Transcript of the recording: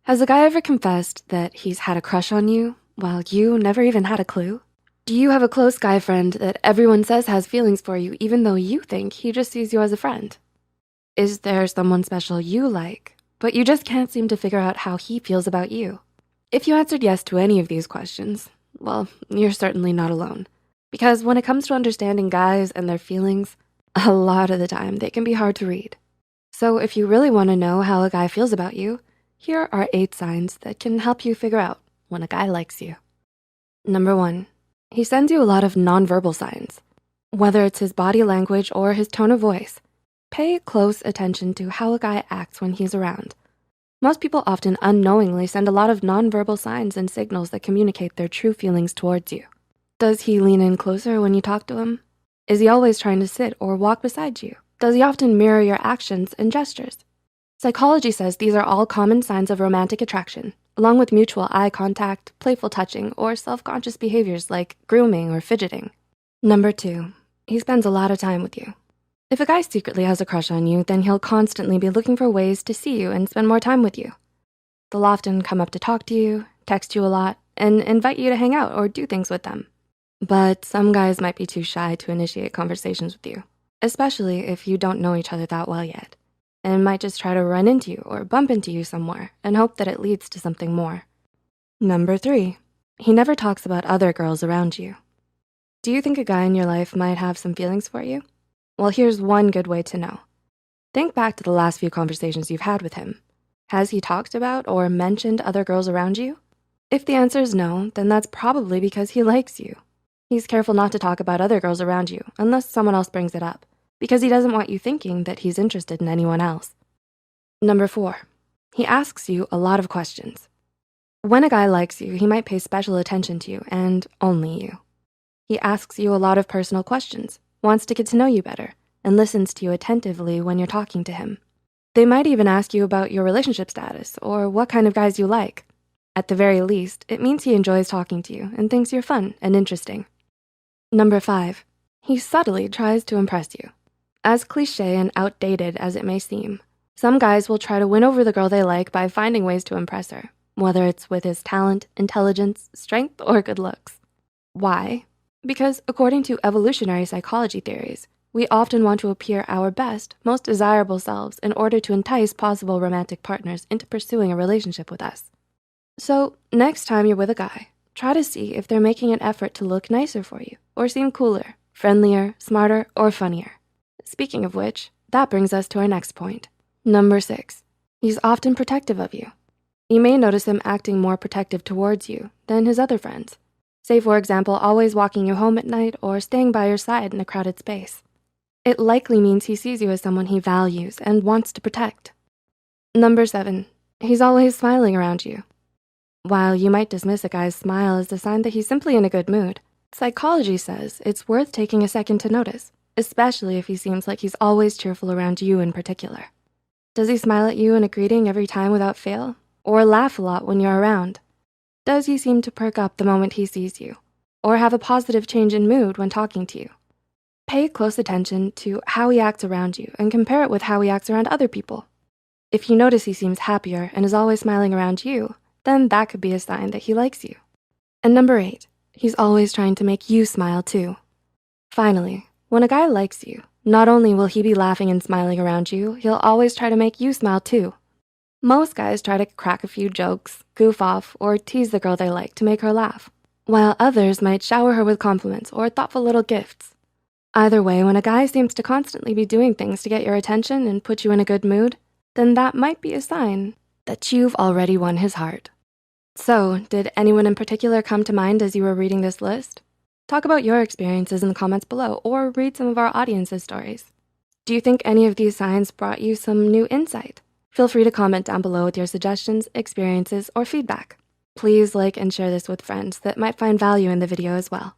Has a guy ever confessed that he's had a crush on you while you never even had a clue? Do you have a close guy friend that everyone says has feelings for you even though you think he just sees you as a friend? Is there someone special you like, but you just can't seem to figure out how he feels about you? If you answered yes to any of these questions, well, you're certainly not alone. Because when it comes to understanding guys and their feelings, a lot of the time they can be hard to read. So if you really wanna know how a guy feels about you, here are 8 signs that can help you figure out when a guy likes you. Number 1, he sends you a lot of nonverbal signs. Whether it's his body language or his tone of voice, pay close attention to how a guy acts when he's around. Most people often unknowingly send a lot of nonverbal signs and signals that communicate their true feelings towards you. Does he lean in closer when you talk to him? Is he always trying to sit or walk beside you? Does he often mirror your actions and gestures? Psychology says these are all common signs of romantic attraction, along with mutual eye contact, playful touching, or self-conscious behaviors like grooming or fidgeting. Number 2, he spends a lot of time with you. If a guy secretly has a crush on you, then he'll constantly be looking for ways to see you and spend more time with you. They'll often come up to talk to you, text you a lot, and invite you to hang out or do things with them. But some guys might be too shy to initiate conversations with you, especially if you don't know each other that well yet, and might just try to run into you or bump into you somewhere and hope that it leads to something more. Number 3, he never talks about other girls around you. Do you think a guy in your life might have some feelings for you? Well, here's one good way to know. Think back to the last few conversations you've had with him. Has he talked about or mentioned other girls around you? If the answer is no, then that's probably because he likes you. He's careful not to talk about other girls around you unless someone else brings it up, because he doesn't want you thinking that he's interested in anyone else. Number 4, he asks you a lot of questions. When a guy likes you, he might pay special attention to you and only you. He asks you a lot of personal questions, wants to get to know you better, and listens to you attentively when you're talking to him. They might even ask you about your relationship status or what kind of guys you like. At the very least, it means he enjoys talking to you and thinks you're fun and interesting. Number 5, he subtly tries to impress you. As cliche and outdated as it may seem, some guys will try to win over the girl they like by finding ways to impress her, whether it's with his talent, intelligence, strength, or good looks. Why? Because according to evolutionary psychology theories, we often want to appear our best, most desirable selves in order to entice possible romantic partners into pursuing a relationship with us. So next time you're with a guy, try to see if they're making an effort to look nicer for you or seem cooler, friendlier, smarter, or funnier. Speaking of which, that brings us to our next point. Number 6, he's often protective of you. You may notice him acting more protective towards you than his other friends. Say, for example, always walking you home at night or staying by your side in a crowded space. It likely means he sees you as someone he values and wants to protect. Number 7, he's always smiling around you. While you might dismiss a guy's smile as a sign that he's simply in a good mood, psychology says it's worth taking a second to notice, especially if he seems like he's always cheerful around you in particular. Does he smile at you in a greeting every time without fail, or laugh a lot when you're around? Does he seem to perk up the moment he sees you, or have a positive change in mood when talking to you? Pay close attention to how he acts around you and compare it with how he acts around other people. If you notice he seems happier and is always smiling around you, then that could be a sign that he likes you. And number 8, he's always trying to make you smile too. Finally, when a guy likes you, not only will he be laughing and smiling around you, he'll always try to make you smile too. Most guys try to crack a few jokes, goof off, or tease the girl they like to make her laugh, while others might shower her with compliments or thoughtful little gifts. Either way, when a guy seems to constantly be doing things to get your attention and put you in a good mood, then that might be a sign that you've already won his heart. So, did anyone in particular come to mind as you were reading this list? Talk about your experiences in the comments below or read some of our audience's stories. Do you think any of these signs brought you some new insight? Feel free to comment down below with your suggestions, experiences, or feedback. Please like and share this with friends that might find value in the video as well.